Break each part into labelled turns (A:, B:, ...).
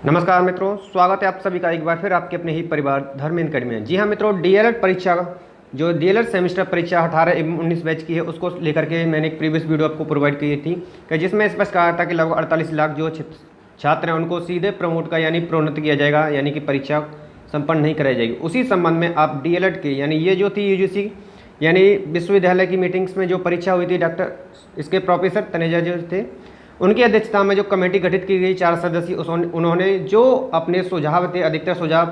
A: नमस्कार मित्रों, स्वागत है आप सभी का एक बार फिर आपके अपने ही परिवार धर्मेंद्र अकेडमी में। जी हाँ मित्रों, डीएलएड परीक्षा जो डीएलएड सेमेस्टर परीक्षा 18 एवं 19 बैच की है उसको लेकर के मैंने एक प्रीवियस वीडियो आपको प्रोवाइड की थी कि जिसमें स्पष्ट कहा था कि लगभग 48 लाख जो छात्र हैं उनको सीधे प्रमोट का यानी प्रोन्नत किया जाएगा, यानी कि परीक्षा संपन्न नहीं कराई जाएगी। उसी संबंध में आप डीएलएड के यानी ये जो थी यूजीसी यानी विश्वविद्यालय की मीटिंग्स में जो परीक्षा हुई थी, डॉक्टर इसके प्रोफेसर तनेजा जो थे उनकी अध्यक्षता में जो कमेटी गठित की गई 4 सदस्यीय, उन्होंने जो अपने सुझाव थे, अधिकतर सुझाव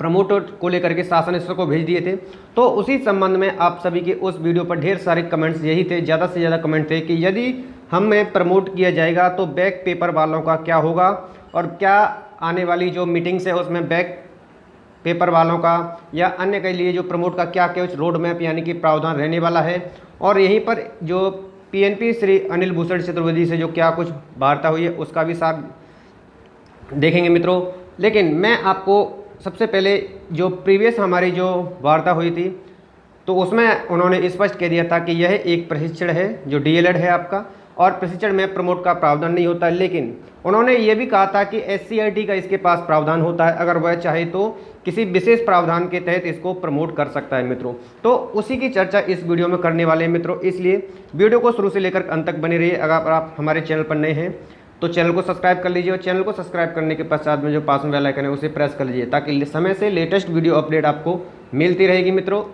A: प्रमोट को लेकर के शासन स्तर को भेज दिए थे। तो उसी संबंध में आप सभी के उस वीडियो पर ढेर सारे कमेंट्स यही थे, ज़्यादा से ज़्यादा कमेंट थे कि यदि हमें प्रमोट किया जाएगा तो बैक पेपर वालों का क्या होगा और क्या आने वाली जो मीटिंग्स है उसमें बैक पेपर वालों का या अन्य के लिए जो प्रमोट का क्या क्या रोड मैप यानी कि प्रावधान रहने वाला है। और यहीं पर जो पीएनपी श्री अनिल भूषण चतुर्वेदी से जो क्या कुछ वार्ता हुई है उसका भी साथ देखेंगे मित्रों। लेकिन मैं आपको सबसे पहले जो प्रीवियस हमारी जो वार्ता हुई थी तो उसमें उन्होंने स्पष्ट कह दिया था कि यह एक प्रशिक्षण है जो डीएलएड है आपका, और प्रशिक्षण में प्रमोट का प्रावधान नहीं होता। लेकिन उन्होंने ये भी कहा था कि एससीईआरटी का इसके पास प्रावधान होता है, अगर वह चाहे तो किसी विशेष प्रावधान के तहत इसको प्रमोट कर सकता है मित्रों। तो उसी की चर्चा इस वीडियो में करने वाले हैं मित्रों, इसलिए वीडियो को शुरू से लेकर अंत तक बने रहिए। अगर आप हमारे चैनल पर नए हैं तो चैनल को सब्सक्राइब कर लीजिए और चैनल को सब्सक्राइब करने के पश्चात में जो पास में बेल आइकन है उसे प्रेस कर लीजिए ताकि समय से लेटेस्ट वीडियो अपडेट आपको मिलती रहेगी मित्रों।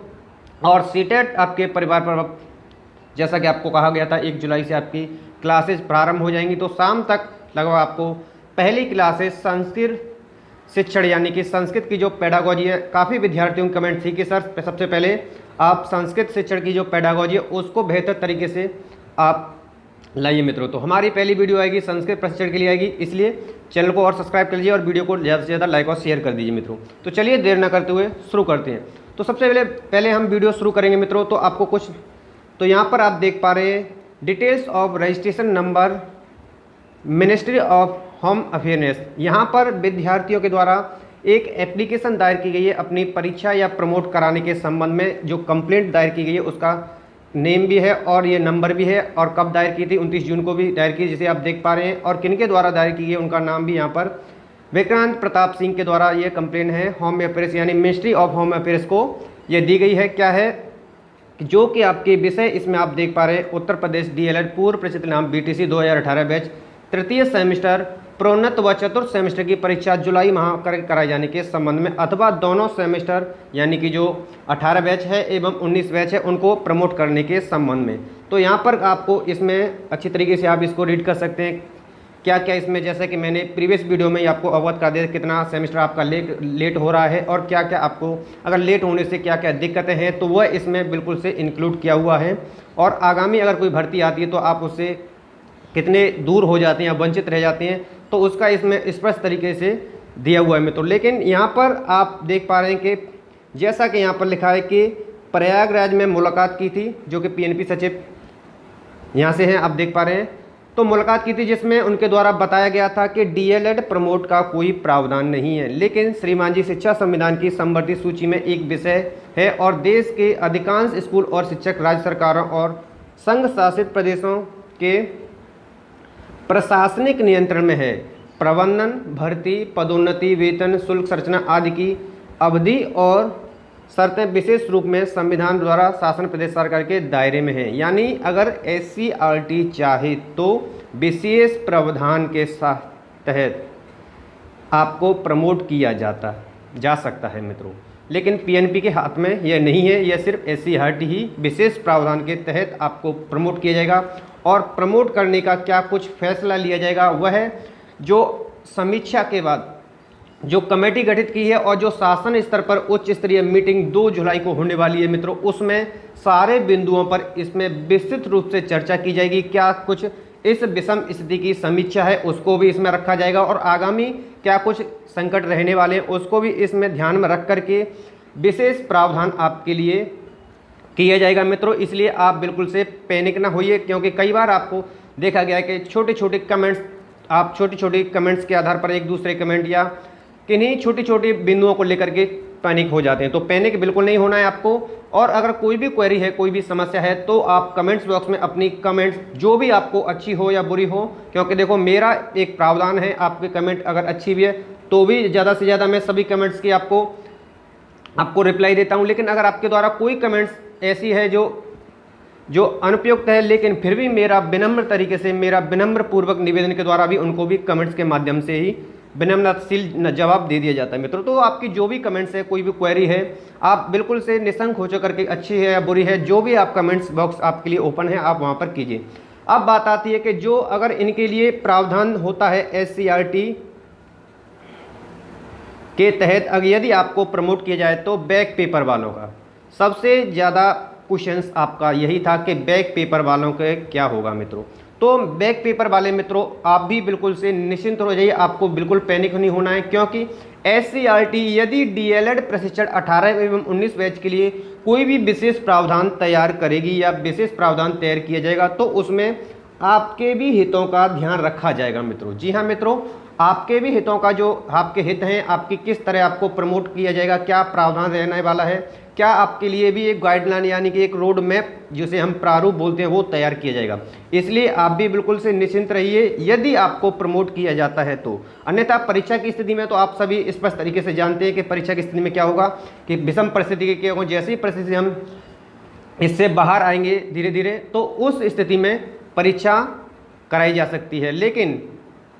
A: और सीटेट आपके परिवार पर जैसा कि आपको कहा गया था 1 जुलाई से आपकी क्लासेज प्रारंभ हो जाएंगी, तो शाम तक लगभग आपको पहली क्लासेज संस्कृत शिक्षण यानी कि संस्कृत की जो पेडागोजी है, काफ़ी विद्यार्थियों की कमेंट थी कि सर सबसे पहले आप संस्कृत शिक्षण की जो पेडागोजी है उसको बेहतर तरीके से आप लाइए मित्रों। तो हमारी पहली वीडियो आएगी संस्कृत प्रशिक्षण के लिए आएगी, इसलिए चैनल को और सब्सक्राइब कर लीजिए और वीडियो को ज़्यादा से ज़्यादा लाइक और शेयर कर दीजिए मित्रों। तो चलिए देर न करते हुए शुरू करते हैं। तो सबसे पहले हम वीडियो शुरू करेंगे मित्रों। तो आपको कुछ तो यहाँ पर आप देख पा रहे हैं details of registration number ministry of home affairs. यहाँ पर विद्यार्थियों के द्वारा एक एप्लीकेशन दायर की गई है अपनी परीक्षा या प्रमोट कराने के संबंध में। जो कंप्लेंट दायर की गई है उसका नेम भी है और ये नंबर भी है, और कब दायर की थी 29 जून को भी दायर की, जिसे आप देख पा रहे हैं। और किनके द्वारा दायर की गई है उनका नाम भी यहाँ पर विक्रांत प्रताप सिंह के द्वारा ये कंप्लेंट है होम अफेयर्स यानी मिनिस्ट्री ऑफ होम अफेयर्स को ये दी गई है। क्या है जो कि आपके विषय इसमें आप देख पा रहे हैं उत्तर प्रदेश डीएलएड पूर्व प्रचित नाम बीटीसी 2018 बैच तृतीय सेमेस्टर प्रोन्नत व चतुर्थ सेमेस्टर की परीक्षा जुलाई माह कराए जाने के संबंध में, अथवा दोनों सेमेस्टर यानी कि जो 18 बैच है एवं 19 बैच है उनको प्रमोट करने के संबंध में। तो यहाँ पर आपको इसमें अच्छी तरीके से आप इसको रीड कर सकते हैं क्या क्या इसमें, जैसे कि मैंने प्रीवियस वीडियो में आपको अवगत कर दिया कितना सेमेस्टर आपका लेट हो रहा है और क्या क्या आपको अगर लेट होने से क्या क्या दिक्कतें हैं तो वह इसमें बिल्कुल से इंक्लूड किया हुआ है। और आगामी अगर कोई भर्ती आती है तो आप उससे कितने दूर हो जाते हैं या वंचित रह जाते हैं तो उसका इसमें स्पष्ट तरीके से दिया हुआ है मित्रों। लेकिन यहाँ पर आप देख पा रहे हैं कि जैसा कि यहाँ पर लिखा है कि प्रयागराज में मुलाकात की थी, जो कि पीएनपी सचिव यहाँ से हैं, आप देख पा रहे हैं। तो मुलाकात की थी जिसमें उनके द्वारा बताया गया था कि डीएलएड प्रमोट का कोई प्रावधान नहीं है, लेकिन श्रीमान जी शिक्षा संविधान की संवर्धित सूची में एक विषय है और देश के अधिकांश स्कूल और शिक्षक राज्य सरकारों और संघ शासित प्रदेशों के प्रशासनिक नियंत्रण में है। प्रबंधन, भर्ती, पदोन्नति, वेतन, शुल्क संरचना आदि की अवधि और शर्तें विशेष रूप में संविधान द्वारा शासन प्रदेश सरकार के दायरे में है। यानी अगर एससीईआरटी चाहे तो विशेष प्रावधान के तहत आपको प्रमोट किया जा सकता है मित्रों, लेकिन पीएनपी के हाथ में यह नहीं है। यह सिर्फ एससीईआरटी ही विशेष प्रावधान के तहत आपको प्रमोट किया जाएगा। और प्रमोट करने का क्या कुछ फैसला लिया जाएगा वह है जो समीक्षा के बाद जो कमेटी गठित की है और जो शासन स्तर पर उच्च स्तरीय मीटिंग 2 जुलाई को होने वाली है मित्रों, उसमें सारे बिंदुओं पर इसमें विस्तृत रूप से चर्चा की जाएगी। क्या कुछ इस विषम स्थिति की समीक्षा है उसको भी इसमें रखा जाएगा और आगामी क्या कुछ संकट रहने वाले हैं उसको भी इसमें ध्यान में रख करके विशेष प्रावधान आपके लिए किया जाएगा मित्रों। इसलिए आप बिल्कुल से पैनिक ना होइए, क्योंकि कई बार आपको देखा गया है कि छोटे छोटे कमेंट्स के आधार पर एक दूसरे कमेंट या किन्हीं छोटी छोटी बिंदुओं को लेकर के पैनिक हो जाते हैं। तो पैनिक बिल्कुल नहीं होना है आपको। और अगर कोई भी क्वेरी है, कोई भी समस्या है, तो आप कमेंट्स बॉक्स में अपनी कमेंट्स जो भी आपको अच्छी हो या बुरी हो, क्योंकि देखो मेरा एक प्रावधान है, आपके कमेंट अगर अच्छी भी है तो भी ज़्यादा से ज़्यादा मैं सभी कमेंट्स की आपको रिप्लाई देता हूं। लेकिन अगर आपके द्वारा कोई कमेंट्स ऐसी है जो अनुपयुक्त है, लेकिन फिर भी मेरा विनम्र तरीके से, मेरा विनम्र पूर्वक निवेदन के द्वारा भी उनको भी कमेंट्स के माध्यम से ही विनम्रशील जवाब दे दिया जाता है मित्रों। तो आपकी जो भी कमेंट्स है, कोई भी क्वेरी है, आप बिल्कुल से निसंक हो कर के, अच्छी है या बुरी है, जो भी आप कमेंट्स बॉक्स आपके लिए ओपन है, आप वहाँ पर कीजिए। अब बात आती है कि जो अगर इनके लिए प्रावधान होता है SCRT के तहत, अगर यदि आपको प्रमोट किया जाए तो बैक पेपर वालों का सबसे ज़्यादा क्वेश्चंस आपका यही था कि बैक पेपर वालों के क्या होगा मित्रों। तो बैक पेपर वाले मित्रों आप भी बिल्कुल से निश्चिंत हो जाइए, आपको बिल्कुल पैनिक नहीं होना है, क्योंकि SCRT यदि DLED प्रशिक्षण 18 एवं 19 बैच के लिए कोई भी विशेष प्रावधान तैयार करेगी या विशेष प्रावधान तैयार किया जाएगा तो उसमें आपके भी हितों का ध्यान रखा जाएगा मित्रों। जी हाँ मित्रों, आपके भी हितों का, जो आपके हित हैं, आपकी किस तरह आपको प्रमोट किया जाएगा, क्या प्रावधान रहने वाला है, क्या आपके लिए भी एक गाइडलाइन यानी कि एक रोड मैप जिसे हम प्रारूप बोलते हैं वो तैयार किया जाएगा। इसलिए आप भी बिल्कुल से निश्चिंत रहिए यदि आपको प्रमोट किया जाता है तो। अन्यथा परीक्षा की स्थिति में तो आप सभी स्पष्ट तरीके से जानते हैं कि परीक्षा की स्थिति में क्या होगा कि विषम परिस्थिति के क्या होगा। जैसे ही परिस्थिति हम इससे बाहर आएंगे धीरे धीरे तो उस स्थिति में परीक्षा कराई जा सकती है। लेकिन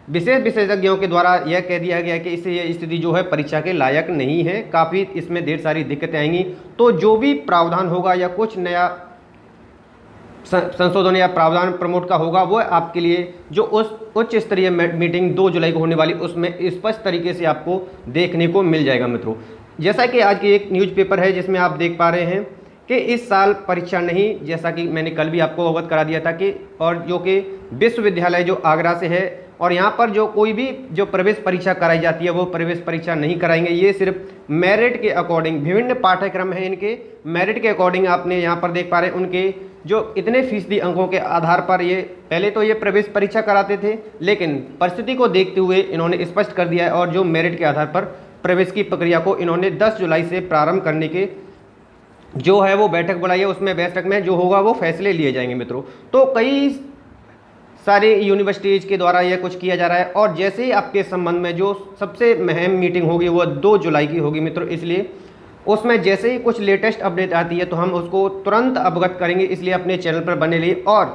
A: विशेषज्ञों के द्वारा यह कह दिया गया कि इससे यह स्थिति जो है परीक्षा के लायक नहीं है, काफ़ी इसमें ढेर सारी दिक्कतें आएंगी। तो जो भी प्रावधान होगा या कुछ नया संशोधन या प्रावधान प्रमोट का होगा वो आपके लिए जो उस उच्च स्तरीय मीटिंग 2 जुलाई को होने वाली उसमें स्पष्ट तरीके से आपको देखने को मिल जाएगा मित्रों। जैसा कि आज की एक न्यूज़पेपर है जिसमें आप देख पा रहे हैं कि इस साल परीक्षा नहीं, जैसा कि मैंने कल भी आपको अवगत करा दिया था कि, और जो कि विश्वविद्यालय जो आगरा से है, और यहाँ पर जो कोई भी जो प्रवेश परीक्षा कराई जाती है वो प्रवेश परीक्षा नहीं कराएंगे। ये सिर्फ मेरिट के अकॉर्डिंग, विभिन्न पाठ्यक्रम हैं इनके, मेरिट के अकॉर्डिंग आपने यहाँ पर देख पा रहे हैं उनके जो इतने फीसदी अंकों के आधार पर ये पहले तो ये प्रवेश परीक्षा कराते थे, लेकिन परिस्थिति को देखते हुए इन्होंने स्पष्ट कर दिया है और जो मेरिट के आधार पर प्रवेश की प्रक्रिया को इन्होंने 10 जुलाई से प्रारंभ करने के जो है वो बैठक बुलाई है। उसमें बैठक में जो होगा वो फैसले लिए जाएंगे मित्रों। तो कई सारे यूनिवर्सिटीज़ के द्वारा यह कुछ किया जा रहा है और जैसे ही आपके संबंध में जो सबसे अहम मीटिंग होगी वो 2 जुलाई की होगी मित्रों। इसलिए उसमें जैसे ही कुछ लेटेस्ट अपडेट आती है तो हम उसको तुरंत अवगत करेंगे, इसलिए अपने चैनल पर बने रहिए। और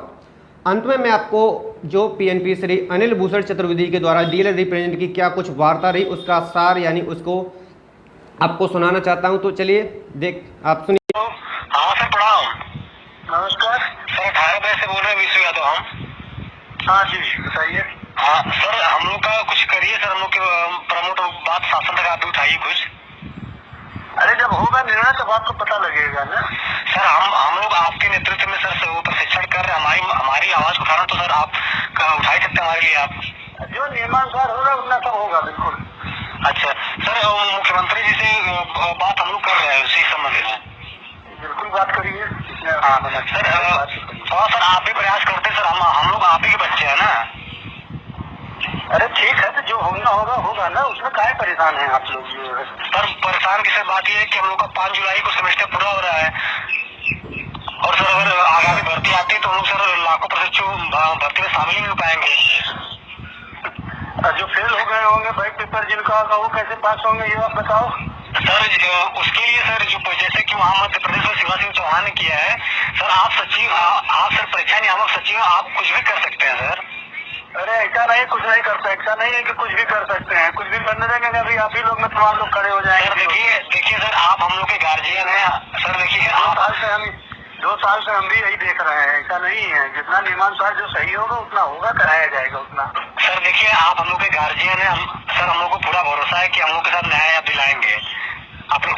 A: अंत में मैं आपको जो PNP श्री अनिल भूषण चतुर्वेदी के द्वारा DLED रिप्रेजेंट की क्या कुछ वार्ता रही उसका सार यानी उसको आपको सुनाना चाहता हूं। तो चलिए आप सुनिए।
B: हाँ सर प्रणाम। नमस्कार सर, 18 बजे से बोल रहे हैं विश्व यादव हम। हाँ जी बताइए। हाँ सर, हम लोग का कुछ करिए सर, हम लोग के प्रमोट बात शासन तक आप उठाइए कुछ। अरे जब होगा निर्णय तब आपको पता लगेगा ना सर। हम लोग आपके नेतृत्व में सर वो प्रशिक्षण कर रहे हैं, हमारी आवाज उठाना तो सर आप उठा ही सकते हैं हमारे लिए। आप जो नियमानुसार होगा उतना सब होगा बिल्कुल। अच्छा सर, मुख्यमंत्री जी से बात हम लोग कर रहे हैं उसी संबंध में। बिल्कुल बात करिए। हाँ सर, थोड़ा सर आप भी प्रयास करते सर, हम लोग आप ही के बच्चे हैं ना। अरे ठीक है, तो जो होना होगा होगा ना, उसमें काहे परेशान हैं आप लोग। सर परेशान की सर बात यह है कि हम लोग का 5 जुलाई को सेमेस्टर पूरा हो रहा है और सर अगर आगामी भर्ती आती है तो हम लोग सर लाखों प्रशिक्षु भर्ती में शामिल नहीं हो पाएंगे। जो फेल हो गए होंगे बैक पेपर जिनका होगा वो कैसे पास होंगे ये आप बताओ सर। उसके लिए सर जो जैसे कि वहाँ मध्य प्रदेश में शिवराज सिंह चौहान ने किया है सर, आप सचिव, आप सर परीक्षा नियामक सचिव, आप कुछ भी कर सकते हैं सर। अरे ऐसा नहीं, कुछ नहीं कर सकते, ऐसा नहीं है कि कुछ भी कर सकते हैं, कुछ भी करने देंगे अभी आप ही लोग में तमाम लोग खड़े हो जाएंगे। देखिए सर, आप हम लोग के गार्जियन हैं सर। देखिए 2 साल से हम भी यही देख रहे हैं, ऐसा नहीं है, जितना नियमानुसार जो सही होगा उतना होगा, कराया जाएगा उतना। सर देखिए, आप हम लोग के गार्जियन हैं, सर हम लोग को पूरा भरोसा है कि हम लोग के साथ न्याय आप दिलाएंगे अपने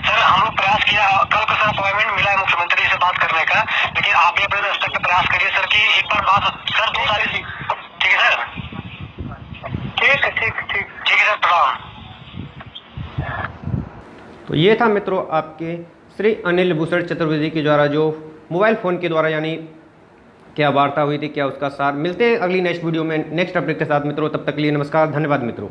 B: सर। हम लोग प्रयास किया, कल को सर अपॉइंटमेंट मिला है मुख्यमंत्री से बात करने का, लेकिन आप भी अपने स्तर पर प्रयास करिए सर कि एक बार बात सर 2 साल। ठीक है सर, ठीक है, ठीक है सर, प्रणाम।
A: तो ये था मित्रों आपके श्री अनिल भूषण चतुर्वेदी के द्वारा जो मोबाइल फ़ोन के द्वारा यानी क्या वार्ता हुई थी, क्या उसका सार। मिलते हैं अगली नेक्स्ट वीडियो में नेक्स्ट अपडेट के साथ मित्रों, तब तक के लिए नमस्कार, धन्यवाद मित्रों।